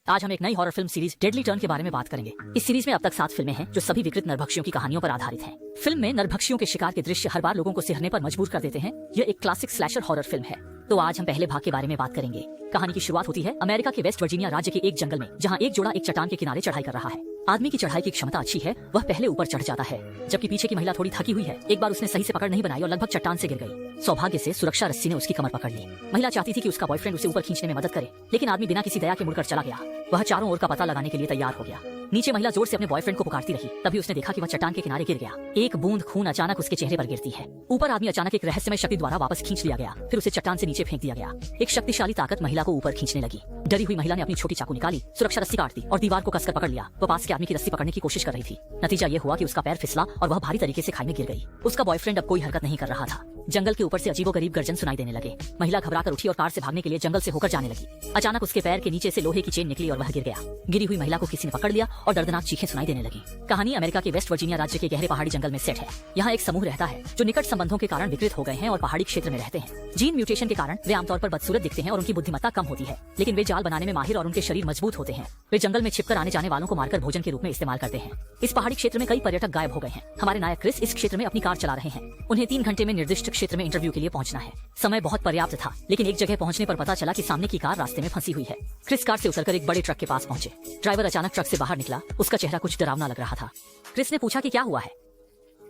आज हम एक नई horror film series deadly turn के बारे में बात करेंगे। इस सीरीज में अब तक 7 फिल्में हैं जो सभी विकृत नरभक्षियों की कहानियों पर आधारित हैं। फिल्म में नरभक्षियों के शिकार के दृश्य हर बार लोगों को सिहरने पर मजबूर कर देते हैं। यह एक क्लासिक स्लैशर हॉरर फिल्म है। तो आज हम पहले भाग के बारे में बात करेंगे। कहानी की शुरुआत होती है अमेरिका के वेस्ट वर्जीनिया राज्य के एक जंगल में, जहाँ एक जोड़ा एक चट्टान के किनारे चढ़ाई कर रहा है। आदमी की चढ़ाई की क्षमता अच्छी है, वह पहले ऊपर चढ़ जाता है, जबकि पीछे की महिला थोड़ी थकी हुई है। एक बार उसने सही से पकड़ नहीं बनाई और लगभग चट्टान से गिर गई। सौभाग्य से सुरक्षा रस्सी ने उसकी कमर पकड़ ली। महिला चाहती थी कि उसका बॉयफ्रेंड उसे ऊपर खींचने में मदद करे, लेकिन आदमी बिना किसी दया के मुड़कर चला गया। वह चारों ओर का पता लगाने के लिए तैयार हो गया। नीचे महिला जोर से अपने बॉयफ्रेंड को पुकारती रही। तभी उसने देखा कि वह चट्टान के किनारे गिर गया। एक बूंद खून अचानक उसके चेहरे पर गिरती है। ऊपर आदमी अचानक एक रहस्यमय शक्ति द्वारा वापस खींच लिया गया। फिर उसे चट्टान से नीचे फेंक दिया गया। एक शक्तिशाली ताकत महिला को ऊपर खींचने लगी। डरी हुई महिला ने अपनी छोटी चाकू निकाली, सुरक्षा रस्सी काट दी और दीवार को कसकर पकड़ लिया। वह पास के आदमी की रस्सी पकड़ने की कोशिश कर रही थी। नतीजा ये हुआ कि उसका पैर फिसला और वह भारी तरीके से खाई में गिर गई। उसका बॉयफ्रेंड अब कोई हरकत नहीं कर रहा था। जंगल के ऊपर से अजीबोगरीब गर्जन सुनाई देने लगे। महिला घबराकर उठी और कार से भागने के लिए जंगल से होकर जाने लगी। अचानक उसके पैर के नीचे से लोहे की चेन निकली और वह गिर गया। गिरी हुई महिला को किसी ने पकड़ लिया और दर्दनाक चीखें सुनाई देने लगी। कहानी अमेरिका के वेस्ट वर्जीनिया राज्य के गहरे पहाड़ी जंगल में सेट है। यहाँ एक समूह रहता है जो निकट संबंधों के कारण विकृत हो गए हैं और पहाड़ी क्षेत्र में रहते हैं। जीन म्यूटेशन के कारण वे आमतौर पर बदसूरत दिखते हैं और उनकी बुद्धिमत्ता कम होती है, लेकिन वे जाल बनाने में माहिर और उनके शरीर मजबूत होते हैं। वे जंगल में छिपकर आने जाने वालों को मारकर भोजन के रूप में इस्तेमाल करते हैं। इस पहाड़ी क्षेत्र में कई पर्यटक गायब हो गए हैं। हमारे नायक क्रिस इस क्षेत्र में अपनी कार चला रहे हैं। उन्हें 3 घंटे में निर्दिष्ट क्षेत्र में इंटरव्यू के लिए पहुंचना है। समय बहुत पर्याप्त था, लेकिन एक जगह पहुंचने पर पता चला कि सामने की कार रास्ते में फंसी हुई है। क्रिस कार से उतरकर एक बड़े ट्रक के पास पहुंचे। ड्राइवर अचानक ट्रक से बाहर निकला। उसका चेहरा कुछ डरावना लग रहा था। क्रिस ने पूछा कि क्या हुआ है।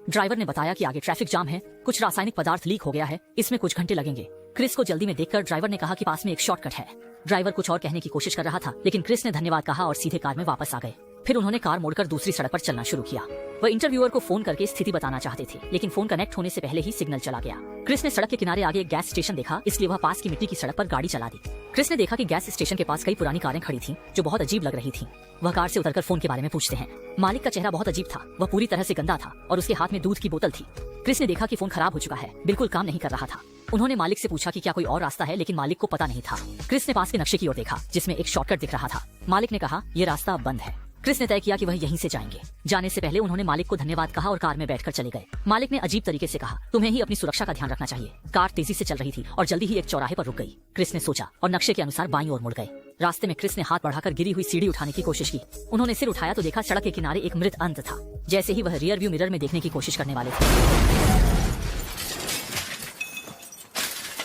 ड्राइवर ने बताया कि आगे ट्रैफिक जाम है, कुछ रासायनिक पदार्थ लीक हो गया है, इसमें कुछ घंटे लगेंगे। क्रिस को जल्दी में देखकर ड्राइवर ने कहा कि पास में एक शॉर्टकट है। ड्राइवर कुछ और कहने की कोशिश कर रहा था, लेकिन क्रिस ने धन्यवाद कहा और सीधे कार में वापस आ गए। फिर उन्होंने कार मोड़कर दूसरी सड़क पर चलना शुरू किया। वह इंटरव्यूअर को फोन करके स्थिति बताना चाहते थे, लेकिन फोन कनेक्ट होने से पहले ही सिग्नल चला गया। क्रिस ने सड़क के किनारे आगे एक गैस स्टेशन देखा, इसलिए वह पास की मिट्टी की सड़क पर गाड़ी चला दी। क्रिस ने देखा कि गैस स्टेशन के पास कई पुरानी कारें खड़ी थीं, जो बहुत अजीब लग रही थीं। वह कार से उतरकर फोन के बारे में पूछते हैं। मालिक का चेहरा बहुत अजीब था। वह पूरी तरह से गंदा था और उसके हाथ में दूध की बोतल थी। क्रिस ने देखा कि फोन खराब हो चुका है, बिल्कुल काम नहीं कर रहा था। उन्होंने मालिक से पूछा कि क्या कोई और रास्ता है, लेकिन मालिक को पता नहीं था। क्रिस ने पास के नक्शे की ओर देखा, जिसमें एक शॉर्टकट दिख रहा था। मालिक ने कहा, ये रास्ता अब बंद है। क्रिस ने तय किया कि वह यहीं से जाएंगे। जाने से पहले उन्होंने मालिक को धन्यवाद कहा और कार में बैठकर चले गए। मालिक ने अजीब तरीके से कहा, तुम्हें ही अपनी सुरक्षा का ध्यान रखना चाहिए। कार तेजी से चल रही थी और जल्दी ही एक चौराहे पर रुक गई। क्रिस ने सोचा और नक्शे के अनुसार बाईं ओर मुड़ गए। रास्ते में क्रिस ने हाथ बढ़ाकर गिरी हुई सीढ़ी उठाने की कोशिश की। उन्होंने सिर उठाया तो देखा सड़क के किनारे एक मृत अंत था। जैसे ही वह रियर व्यू मिरर में देखने की कोशिश करने वाले थे,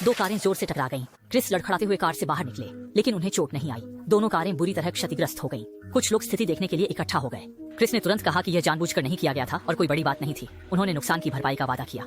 2 कारें जोर से टकरा गईं। क्रिस लड़खड़ाते हुए कार से बाहर निकले, लेकिन उन्हें चोट नहीं आई। दोनों कारें बुरी तरह क्षतिग्रस्त हो गईं। कुछ लोग स्थिति देखने के लिए इकट्ठा हो गए। क्रिस ने तुरंत कहा कि यह जानबूझकर नहीं किया गया था और कोई बड़ी बात नहीं थी। उन्होंने नुकसान की भरपाई का वादा किया।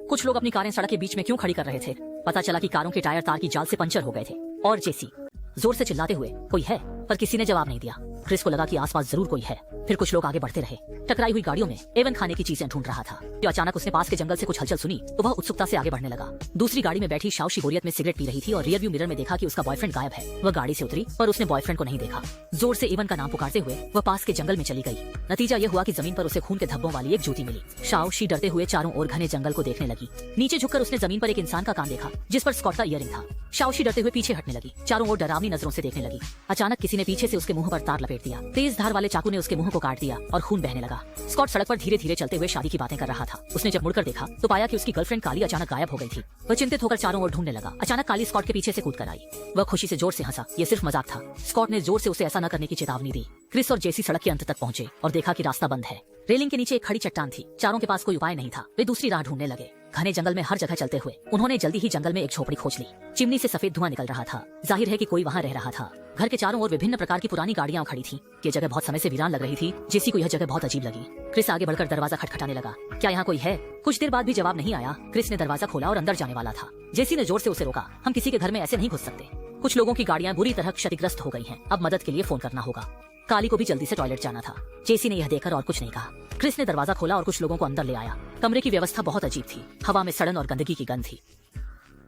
कुछ लोग अपनी कारें सड़क के बीच में क्यों खड़ी कर रहे थे? पता चला कि कारों के टायर तार की जाल से पंचर हो गए थे। और जेसी जोर से चिल्लाते हुए, कोई है? पर किसी ने जवाब नहीं दिया। क्रिस को लगा कि आसपास जरूर कोई है। फिर कुछ लोग आगे बढ़ते रहे। टकराई हुई गाड़ियों में एवन खाने की चीजें ढूंढ रहा था। जो अचानक उसने पास के जंगल से कुछ हलचल सुनी तो वह उत्सुकता से आगे बढ़ने लगा। दूसरी गाड़ी में बैठी शाओशी बोरियत में सिगरेट पी रही थी और रियर व्यू मिरर में देखा कि उसका बॉयफ्रेंड गायब है। वह गाड़ी से उतरी पर उसने बॉयफ्रेंड को नहीं देखा। जोर से एवन का नाम पुकारते हुए वह पास के जंगल में चली गई। नतीजा यह हुआ कि जमीन पर उसे खून के धब्बों वाली एक जूती मिली। शाओशी डरते हुए चारों ओर घने जंगल को देखने लगी। नीचे झुककर उसने जमीन पर एक इंसान का कान देखा, जिस पर स्कॉट का ईयरिंग था। शाओशी डरते हुए पीछे हटने लगी, चारों ओर डरावनी नजरों से देखने लगी। अचानक किसी ने पीछे से उसके मुंह पर तार लपेट दिया। तेज धार वाले चाकू ने उसके मुंह को काट दिया और खून बहने लगा। स्कॉट सड़क पर धीरे धीरे चलते हुए शादी की बातें कर रहा था। उसने जब मुड़कर देखा तो पाया कि उसकी गर्लफ्रेंड काली अचानक गायब हो गई थी। वह चिंतित होकर चारों ओर ढूंढने लगा। अचानक काली स्कॉट के पीछे से कूद कर आई। वह खुशी से जोर से हंसा। ये सिर्फ मजाक था। स्कॉट ने जोर से उसे ऐसा न करने की चेतावनी दी। क्रिस और जेसी सड़क के अंत तक पहुंचे और देखा कि रास्ता बंद है। रेलिंग के नीचे एक खड़ी चट्टान थी। चारों के पास कोई उपाय नहीं था। वे दूसरी राह ढूंढने लगे। घने जंगल में हर जगह चलते हुए उन्होंने जल्दी ही जंगल में एक झोपड़ी खोज ली। चिमनी से सफेद धुआं निकल रहा था। जाहिर है कि कोई वहाँ रह रहा था। घर के चारों ओर विभिन्न प्रकार की पुरानी गाड़ियां खड़ी थीं। ये जगह बहुत समय से वीरान लग रही थी। जेसी को यह जगह बहुत अजीब लगी। क्रिस आगे बढ़कर दरवाजा खटखटाने लगा। क्या यहाँ कोई है? कुछ देर बाद भी जवाब नहीं आया। क्रिस ने दरवाजा खोला और अंदर जाने वाला था। जेसी ने जोर से उसे रोका। हम किसी के घर में ऐसे नहीं घुस सकते। कुछ लोगों की गाड़ियां बुरी तरह क्षतिग्रस्त हो गई हैं। अब मदद के लिए फोन करना होगा। काली को भी जल्दी से टॉयलेट जाना था। जेसी ने यह देखकर और कुछ नहीं कहा। क्रिस ने दरवाजा खोला और कुछ लोगों को अंदर ले आया। कमरे की व्यवस्था बहुत अजीब थी। हवा में सड़न और गंदगी की गंध थी।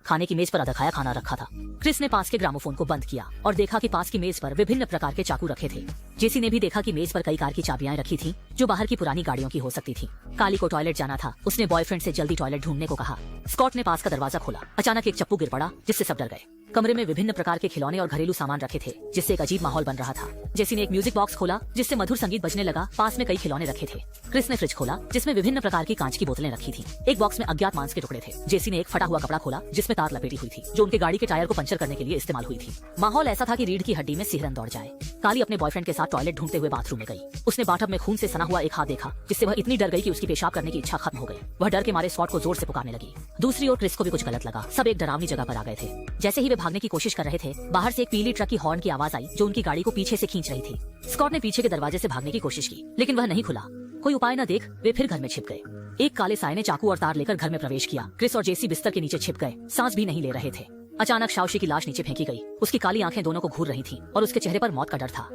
खाने की मेज पर आधा खाया खाना रखा था। क्रिस ने पास के ग्रामोफोन को बंद किया और देखा कि पास की मेज पर विभिन्न प्रकार के चाकू रखे थे। जेसी ने भी देखा कि मेज पर कई कार की चाबियां रखी थी, जो बाहर की पुरानी गाड़ियों की हो सकती थी। काली को टॉयलेट जाना था। उसने बॉयफ्रेंड से जल्दी टॉयलेट ढूंढने को कहा। स्कॉट ने पास का दरवाजा खोला। अचानक एक चप्पू गिर पड़ा, जिससे सब डर गए। कमरे में विभिन्न प्रकार के खिलौने और घरेलू सामान रखे थे, जिससे एक अजीब माहौल बन रहा था। जेसी ने एक म्यूजिक बॉक्स खोला जिससे मधुर संगीत बजने लगा। पास में कई खिलौने रखे थे। क्रिस ने फ्रिज खोला जिसमें विभिन्न प्रकार की कांच की बोतलें रखी थी। एक बॉक्स में अज्ञात मांस के टुकड़े थे। जेसी ने एक फटा हुआ कपड़ा खोला जिसमें तार लपेटी हुई थी, जो उनके गाड़ी के टायर को पंचर करने के लिए इस्तेमाल हुई थी। माहौल ऐसा था कि रीढ़ की हड्डी में सिहरन दौड़ जाए। काली अपने बॉयफ्रेंड के साथ टॉयलेट ढूंढते हुए बाथरूम में गई। उसने बाथटब में खून से सना हुआ एक हाथ देखा, जिससे वह इतनी डर गई कि उसकी पेशाब करने की इच्छा खत्म हो गई। वह डर के मारे स्कॉट को जोर से पुकारने लगी। दूसरी ओर क्रिस को भी कुछ गलत लगा। सब एक डरावनी जगह पर आ गए थे। जैसे ही वे भागने की कोशिश कर रहे थे, बाहर से एक पीली ट्रक की हॉर्न की आवाज आई जो उनकी गाड़ी को पीछे से खींच रही थी। स्कॉट ने पीछे के दरवाजे से भागने की कोशिश की, लेकिन वह नहीं खुला। कोई उपाय न देख वे फिर घर में छिप गए। एक काले साय ने चाकू और तार लेकर घर में प्रवेश किया। क्रिस और जेसी बिस्तर के नीचे छिप गए, सांस भी नहीं ले रहे थे। अचानक शाओशी की लाश नीचे फेंकी गई। उसकी काली आंखें दोनों को घूर रही थीं और उसके चेहरे पर मौत का डर था।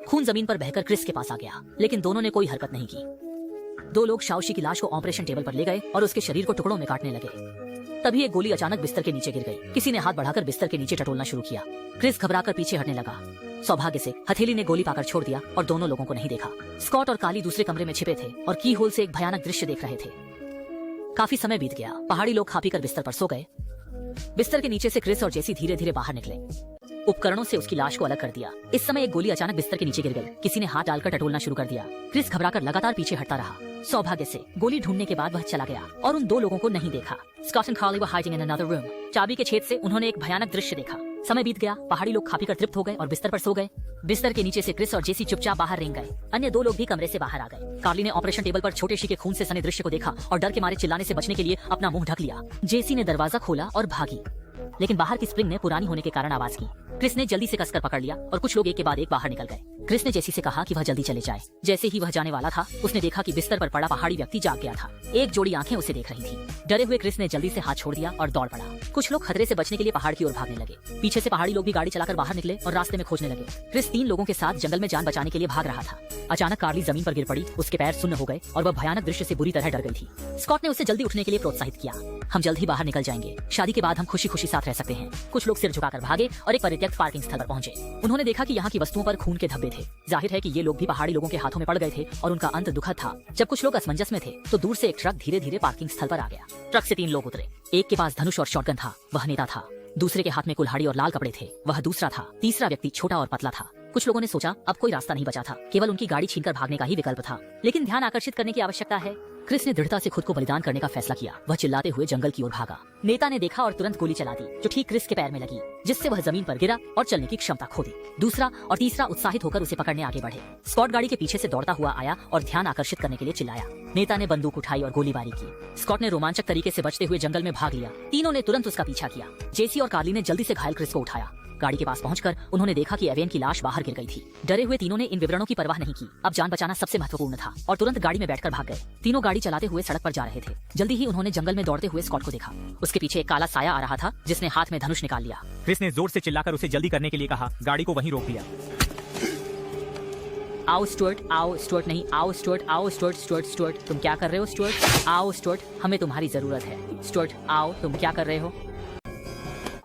खून जमीन पर बहकर क्रिस के पास आ गया, लेकिन दोनों ने कोई हरकत नहीं की। दो लोग शाओशी की लाश को ऑपरेशन टेबल पर ले गए और उसके शरीर को टुकड़ों में काटने लगे। तभी एक गोली अचानक बिस्तर के नीचे गिर गई। किसी ने हाथ बढ़ाकर बिस्तर के नीचे टटोलना शुरू किया। क्रिस घबराकर पीछे हटने लगा। सौभाग्य से हथेली ने गोली पाकर छोड़ दिया और दोनों लोगों को नहीं देखा। स्कॉट और काली दूसरे कमरे में छिपे थे और की होल से एक भयानक दृश्य देख रहे थे। काफी समय बीत गया। पहाड़ी लोग खा पी कर बिस्तर पर सो गए। बिस्तर के नीचे से क्रिस और जेसी धीरे धीरे बाहर निकले। उपकरणों से उसकी लाश को अलग कर दिया। इस समय एक गोली अचानक बिस्तर के नीचे गिर गई। किसी ने हाथ डालकर टटोलना शुरू कर दिया। क्रिस घबराकर लगातार पीछे हटता रहा। सौभाग्य से गोली ढूंढने के बाद वह चला गया और उन दो लोगों को नहीं देखा। Scott and Carly were hiding in another room. चाबी के छेद से उन्होंने एक भयानक दृश्य देखा। समय बीत गया। पहाड़ी लोग खा पी कर तृप्त हो गए और बिस्तर पर सो गए। बिस्तर के नीचे से क्रिस और जेसी चुपचाप बाहर रेंग गए। अन्य दो लोग भी कमरे से बाहर आ गए। कार्ली ने ऑपरेशन टेबल पर छोटे शी के खून से सने दृश्य को देखा और डर के मारे चिल्लाने से बचने के लिए अपना मुंह ढक लिया। जेसी ने दरवाजा खोला और भागी, लेकिन बाहर की स्प्रिंग ने पुरानी होने के कारण आवाज की। क्रिस ने जल्दी से कसकर पकड़ लिया और कुछ लोग एक के बाद एक बाहर निकल गए। क्रिस ने जेसी से कहा कि वह जल्दी चले जाए। जैसे ही वह जाने वाला था, उसने देखा कि बिस्तर पर पड़ा पहाड़ी व्यक्ति जाग गया था। एक जोड़ी आंखें उसे देख रही थी। डरे हुए क्रिस ने जल्दी से हाथ छोड़ दिया और दौड़ पड़ा। कुछ लोग खतरे से बचने के लिए पहाड़ की ओर भागने लगे। पीछे से पहाड़ी लोग भी गाड़ी चलाकर बाहर निकले और रास्ते में खोजने लगे। क्रिस 3 लोगों के साथ जंगल में जान बचाने के लिए भाग रहा था। अचानक कार्ली जमीन पर गिर पड़ी। उसके पैर सुन्न हो गए और वह भयानक दृश्य से बुरी तरह डर गई थी। स्कॉट ने उसे जल्दी उठने के लिए प्रोत्साहित किया। हम जल्द ही बाहर निकल जाएंगे। शादी के बाद हम खुशी खुशी साथ रह सकते हैं। कुछ लोग सिर झुकाकर भागे और एक परित्यक्त पार्किंग स्थल पर पहुंचे। उन्होंने देखा कि यहाँ की वस्तुओं पर खून के धब्बे थे। जाहिर है कि ये लोग भी पहाड़ी लोगों के हाथों में पड़ गए थे और उनका अंत दुखद था। जब कुछ लोग असमंजस में थे तो दूर से एक ट्रक धीरे धीरे पार्किंग स्थल पर आ गया। ट्रक से 3 लोग उतरे। एक के पास धनुष और शॉटगन था, वह नेता था। दूसरे के हाथ में कुल्हाड़ी और लाल कपड़े थे, वह दूसरा था। तीसरा व्यक्ति छोटा और पतला था। कुछ लोगों ने सोचा अब कोई रास्ता नहीं बचा था, केवल उनकी गाड़ी छीनकर भागने का ही विकल्प था। लेकिन ध्यान आकर्षित करने की आवश्यकता है। क्रिस ने दृढ़ता से खुद को बलिदान करने का फैसला किया। वह चिल्लाते हुए जंगल की ओर भागा। नेता ने देखा और तुरंत गोली चला दी, जो ठीक क्रिस के पैर में लगी, जिससे वह जमीन पर गिरा और चलने की क्षमता खो दी। दूसरा और तीसरा उत्साहित होकर उसे पकड़ने आगे बढ़े। स्कॉट गाड़ी के पीछे से दौड़ता हुआ आया और ध्यान आकर्षित करने के लिए चिल्लाया। नेता ने बंदूक उठाई और गोलीबारी की। स्कॉट ने रोमांचक तरीके से बचते हुए जंगल में भाग लिया। तीनों ने तुरंत उसका पीछा किया। जेसी और कार्ली ने जल्दी से घायल क्रिस को उठाया। गाड़ी के पास पहुंचकर उन्होंने देखा कि एवेन की लाश बाहर गिर गई थी। डरे हुए तीनों ने इन विवरणों की परवाह नहीं की। अब जान बचाना सबसे महत्वपूर्ण था और तुरंत गाड़ी में बैठकर भाग गए। तीनों गाड़ी चलाते हुए सड़क पर जा रहे थे। जल्दी ही उन्होंने जंगल में दौड़ते हुए स्कॉट को देखा। उसके पीछे एक काला साया आ रहा था, जिसने हाथ में धनुष निकाल लिया। क्रिस ने जोर से चिल्लाकर उसे जल्दी करने के लिए कहा। गाड़ी को वहीं रोक दिया। आओ स्टुअर्ट, आओ स्टुअर्ट नहीं, आओ स्टुअर्ट, आओ स्टुअर्ट, स्टुअर्ट, स्टुअर्ट, तुम क्या कर रहे हो स्टुअर्ट? आओ स्टुअर्ट, हमें तुम्हारी जरूरत है। स्टुअर्ट, आओ, तुम क्या कर रहे हो?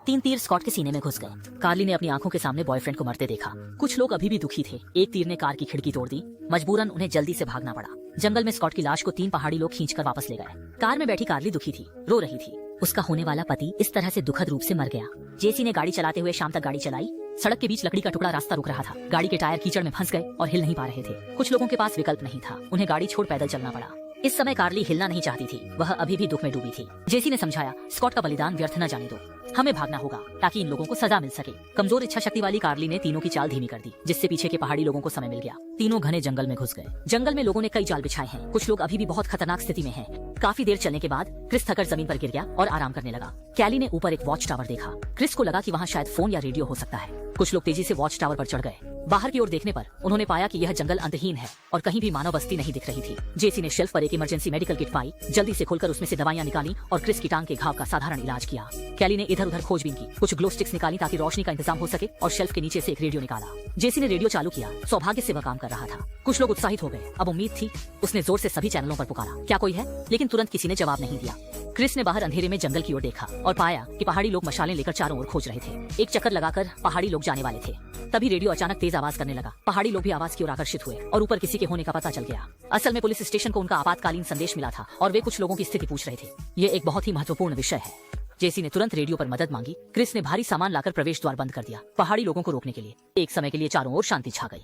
3 तीर स्कॉट के सीने में घुस गए। कार्ली ने अपनी आंखों के सामने बॉयफ्रेंड को मरते देखा। कुछ लोग अभी भी दुखी थे। एक तीर ने कार की खिड़की तोड़ दी। मजबूरन उन्हें जल्दी से भागना पड़ा। जंगल में स्कॉट की लाश को 3 पहाड़ी लोग खींचकर वापस ले गए। कार में बैठी कार्ली दुखी थी, रो रही थी। उसका होने वाला पति इस तरह से दुखद रूप से मर गया। जेसी ने गाड़ी चलाते हुए शाम तक गाड़ी चलाई। सड़क के बीच लकड़ी का टुकड़ा रास्ता रुक रहा था। गाड़ी के टायर कीचड़ में फंस गए और हिल नहीं पा रहे थे। कुछ लोगों के पास विकल्प नहीं था, उन्हें गाड़ी छोड़ पैदल चलना पड़ा। इस समय कार्ली हिलना नहीं चाहती थी, वह अभी भी दुख में डूबी थी। जेसी ने समझाया, स्कॉट का बलिदान व्यर्थ न जाने दो, हमें भागना होगा ताकि इन लोगों को सजा मिल सके। कमजोर इच्छा शक्ति वाली कार्ली ने तीनों की चाल धीमी कर दी, जिससे पीछे के पहाड़ी लोगों को समय मिल गया। तीनों घने जंगल में घुस गए। जंगल में लोगों ने कई जाल बिछाए हैं। कुछ लोग अभी भी बहुत खतरनाक स्थिति में हैं। काफी देर चलने के बाद क्रिस थकर जमीन पर गिर गया और आराम करने लगा। कैली ने ऊपर एक वॉच टावर देखा। क्रिस को लगा कि वहाँ शायद फोन या रेडियो हो सकता है। कुछ लोग तेजी से वॉच टावर पर चढ़ गए। बाहर की ओर देखने पर उन्होंने पाया कि यह जंगल अंतहीन है और कहीं भी मानव बस्ती नहीं दिख रही थी। जेसी ने शेल्फ पर एक इमरजेंसी मेडिकल किट पाई, जल्दी से खोलकर उसमें से दवाइयां निकाली और क्रिस की टांग के घाव का साधारण इलाज किया। कैली ने इधर उधर खोजबीन की, कुछ ग्लो स्टिक्स निकाली ताकि रोशनी का इंतजाम हो सके और शेल्फ के नीचे से एक रेडियो निकाला। जेसी ने रेडियो चालू किया। सौभाग्य से वह काम कर रहा था। कुछ लोग उत्साहित हो गए। अब उम्मीद थी। उसने जोर से सभी चैनलों पर पुकारा, क्या कोई है? लेकिन तुरंत किसी ने जवाब नहीं दिया। क्रिस ने बाहर अंधेरे में जंगल की ओर देखा और पाया कि पहाड़ी लोग मशालें लेकर चारों ओर खोज रहे थे। एक चक्कर लगाकर पहाड़ी लोग जाने वाले थे। तभी रेडियो अचानक तेज आवाज करने लगा। पहाड़ी लोग भी आवाज की ओर आकर्षित हुए और ऊपर किसी के होने का पता चल गया। असल में पुलिस स्टेशन को उनका आपातकालीन संदेश मिला था और वे कुछ लोगों की स्थिति पूछ रहे थे। ये एक बहुत ही महत्वपूर्ण विषय है। जेसी ने तुरंत रेडियो पर मदद मांगी। क्रिस ने भारी सामान लाकर प्रवेश द्वार बंद कर दिया, पहाड़ी लोगों को रोकने के लिए। एक समय के लिए चारों ओर शांति छा गई।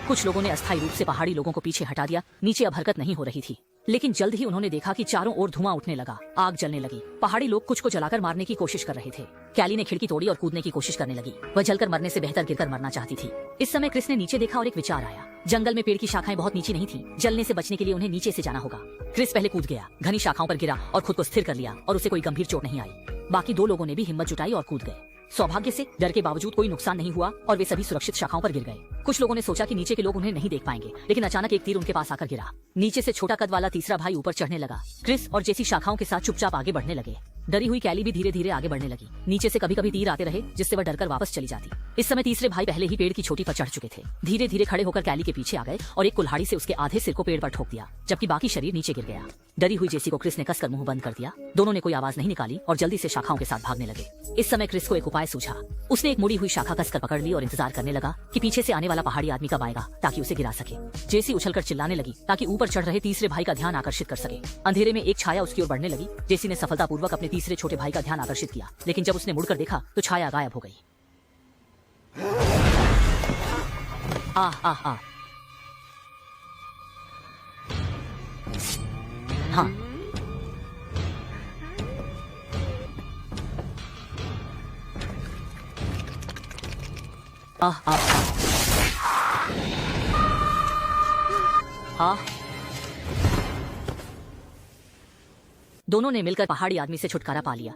कुछ लोगों ने अस्थायी रूप से पहाड़ी लोगों को पीछे हटा दिया। नीचे अब हरकत नहीं हो रही थी, लेकिन जल्द ही उन्होंने देखा कि चारों ओर धुआं उठने लगा, आग जलने लगी। पहाड़ी लोग कुछ को जलाकर मारने की कोशिश कर रहे थे। कैली ने खिड़की तोड़ी और कूदने की कोशिश करने लगी। वह जलकर मरने से बेहतर गिरकर मरना चाहती थी। इस समय क्रिस ने नीचे देखा और एक विचार आया। जंगल में पेड़ की शाखाएं बहुत नीचे नहीं थी, जलने से बचने के लिए उन्हें नीचे से जाना होगा। क्रिस पहले कूद गया, घनी शाखाओं पर गिरा और खुद को स्थिर कर लिया और उसे कोई गंभीर चोट नहीं आई। बाकी दो लोगों ने भी हिम्मत जुटाई और कूद गए। सौभाग्य से डर के बावजूद कोई नुकसान नहीं हुआ और वे सभी सुरक्षित शाखाओं पर गिर गए। कुछ लोगों ने सोचा कि नीचे के लोग उन्हें नहीं देख पाएंगे, लेकिन अचानक एक तीर उनके पास आकर गिरा। नीचे से छोटा कद वाला तीसरा भाई ऊपर चढ़ने लगा। क्रिस और जेसी शाखाओं के साथ चुपचाप आगे बढ़ने लगे। डरी हुई कैली भी धीरे धीरे आगे बढ़ने लगी। नीचे से कभी कभी तीर आते रहे, जिससे वह डरकर वापस चली जाती। इस समय तीसरे भाई पहले ही पेड़ की चोटी पर चढ़ चुके थे। धीरे धीरे खड़े होकर कैली के पीछे आ गए और एक कुल्हाड़ी से उसके आधे सिर को पेड़ पर ठोक दिया, जबकि बाकी शरीर नीचे गिर गया। डरी हुई जेसी को क्रिस ने कसकर मुंह बंद कर दिया। दोनों ने कोई आवाज नहीं निकाली और जल्दी से शाखाओं के साथ भागने लगे। इस समय क्रिस को एक उपाय सूझा। उसने एक मुड़ी हुई शाखा कसकर पकड़ ली और इंतजार करने लगा कि पीछे से आने वाला पहाड़ी आदमी कब आएगा ताकि उसे गिरा सके। जेसी उछलकर चिल्लाने लगी ताकि ऊपर चढ़ रहे तीसरे भाई का ध्यान आकर्षित कर सके। अंधेरे में एक छाया उसकी ओर बढ़ने लगी। जेसी ने सफलतापूर्वक अपने तीसरे छोटे भाई का ध्यान आकर्षित किया, लेकिन जब उसने मुड़कर देखा तो छाया गायब हो गई। हाँ, दोनों ने मिलकर पहाड़ी आदमी से छुटकारा पा लिया।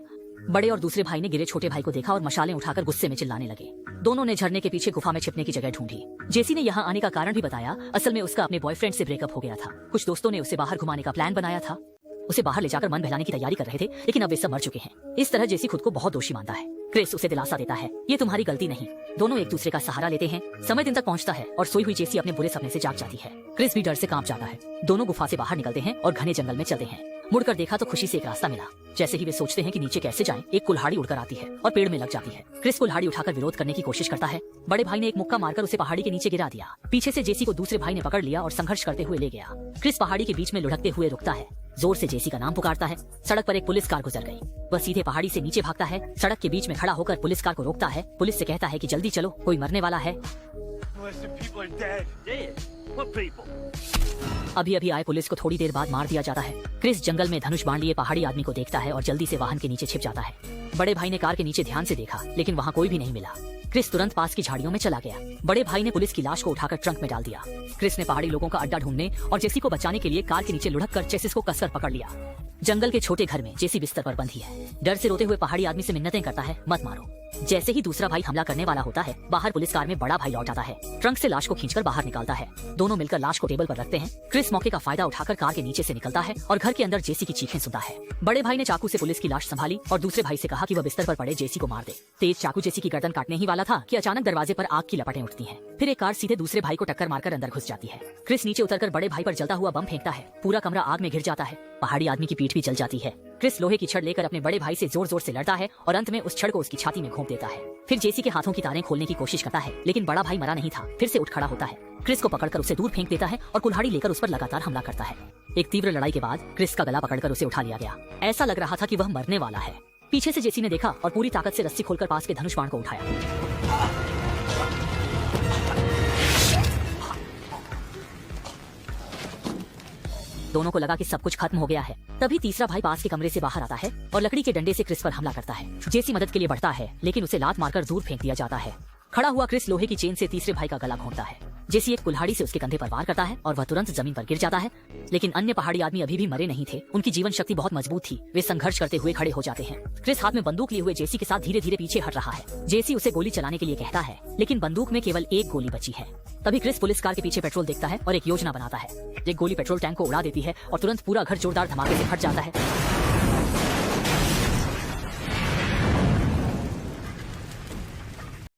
बड़े और दूसरे भाई ने गिरे छोटे भाई को देखा और मशालें उठाकर गुस्से में चिल्लाने लगे। दोनों ने झरने के पीछे गुफा में छिपने की जगह ढूंढी। जेसी ने यहाँ आने का कारण भी बताया। असल में उसका अपने बॉयफ्रेंड से ब्रेकअप हो गया था। कुछ दोस्तों ने उसे बाहर घुमाने का प्लान बनाया था, उसे बाहर ले जाकर मन बहलाने की तैयारी कर रहे थे, लेकिन अब वे सब मर चुके हैं। इस तरह जेसी खुद को बहुत दोषी मानता है। क्रिस उसे दिलासा देता है, ये तुम्हारी गलती नहीं। दोनों एक दूसरे का सहारा लेते हैं। समय दिन तक पहुंचता है और सोई हुई जेसी अपने बुरे सपने से जाग जाती है। क्रिस भी डर से कांप जाता है। दोनों गुफा से बाहर निकलते हैं और घने जंगल में चलते हैं। मुड़कर देखा तो खुशी से एक रास्ता मिला। जैसे ही वे सोचते हैं कि नीचे कैसे जाएं, एक कुल्हाड़ी उड़कर आती है और पेड़ में लग जाती है। क्रिस कुल्हाड़ी उठाकर विरोध करने की कोशिश करता है। बड़े भाई ने एक मुक्का मारकर उसे पहाड़ी के नीचे गिरा दिया। पीछे से जेसी को दूसरे भाई ने पकड़ लिया और संघर्ष करते हुए ले गया। क्रिस पहाड़ी के बीच में लुढ़कते हुए रुकता है, जोर से जेसी का नाम पुकारता है। सड़क पर एक पुलिस कार गुजर गई। वह सीधे पहाड़ी से नीचे भागता है। सड़क के बीच में खड़ा होकर पुलिस कार को रोकता है। पुलिस से कहता है कि जल्दी चलो, कोई मरने वाला है। अभी अभी आए पुलिस को थोड़ी देर बाद मार दिया जाता है। क्रिस जंगल में धनुष बाण लिए पहाड़ी आदमी को देखता है और जल्दी से वाहन के नीचे छिप जाता है। बड़े भाई ने कार के नीचे ध्यान से देखा, लेकिन वहाँ कोई भी नहीं मिला। क्रिस तुरंत पास की झाड़ियों में चला गया। बड़े भाई ने पुलिस की लाश को उठाकर ट्रंक में डाल दिया। क्रिस ने पहाड़ी लोगों का अड्डा ढूंढने और जेसी को बचाने के लिए कार के नीचे लुढ़क कर चेसिस को कसकर पकड़ लिया। जंगल के छोटे घर में जेसी बिस्तर पर बंधी है। डर से रोते हुए पहाड़ी आदमी से मिन्नतें करता है, मत मारो। जैसे ही दूसरा भाई हमला करने वाला होता है, बाहर पुलिस कार में बड़ा भाई लौट आता है। ट्रंक से लाश को खींचकर बाहर निकालता है। दोनों मिलकर लाश को टेबल पर रखते हैं। क्रिस मौके का फायदा उठाकर कार के नीचे से निकलता है और घर के अंदर जेसी की चीखें सुनता है। बड़े भाई ने चाकू से पुलिस की लाश संभाली और दूसरे भाई से कहा कि वह बिस्तर पर पड़े जेसी को मार दे। तेज चाकू जेसी की गर्दन काटने ही वाला था कि अचानक दरवाजे पर आग की लपटें उठती हैं। फिर एक कार सीधे दूसरे भाई को टक्कर मारकर अंदर घुस जाती है। क्रिस नीचे उतरकर बड़े भाई पर जलता हुआ बम फेंकता है। पूरा कमरा आग में घिर जाता है। पहाड़ी आदमी की पीठ भी जल जाती है। क्रिस लोहे की छड़ लेकर अपने बड़े भाई से जोर जोर से लड़ता है और अंत में उस छड़ को उसकी छाती में घोंप देता है। फिर जेसी के हाथों की तारें खोलने की कोशिश करता है, लेकिन बड़ा भाई मरा नहीं था। फिर से उठ खड़ा होता है। क्रिस को पकड़कर उसे दूर फेंक देता है और कुल्हाड़ी लेकर उस पर लगातार हमला करता है। एक तीव्र लड़ाई के बाद क्रिस का गला पकड़कर उसे उठा लिया गया। ऐसा लग रहा था कि वह मरने वाला है। पीछे से जेसी ने देखा और पूरी ताकत से रस्सी खोलकर पास के धनुष बाण को उठाया। दोनों को लगा कि सब कुछ खत्म हो गया है। तभी तीसरा भाई पास के कमरे से बाहर आता है और लकड़ी के डंडे से क्रिस पर हमला करता है। जेसी मदद के लिए बढ़ता है, लेकिन उसे लात मारकर दूर फेंक दिया जाता है। खड़ा हुआ क्रिस लोहे की चेन से तीसरे भाई का गला घोंटता है। जेसी एक कुल्हाड़ी से उसके कंधे पर वार करता है और वह तुरंत जमीन पर गिर जाता है। लेकिन अन्य पहाड़ी आदमी अभी भी मरे नहीं थे। उनकी जीवन शक्ति बहुत मजबूत थी। वे संघर्ष करते हुए खड़े हो जाते हैं। क्रिस हाथ में बंदूक लिए हुए जेसी के साथ धीरे धीरे पीछे हट रहा है। जेसी उसे गोली चलाने के लिए कहता है, लेकिन बंदूक में केवल एक गोली बची है। तभी क्रिस पुलिस कार के पीछे पेट्रोल देखता है और एक योजना बनाता है। एक गोली पेट्रोल टैंक को उड़ा देती है और तुरंत पूरा घर जोरदार धमाके से फट जाता है।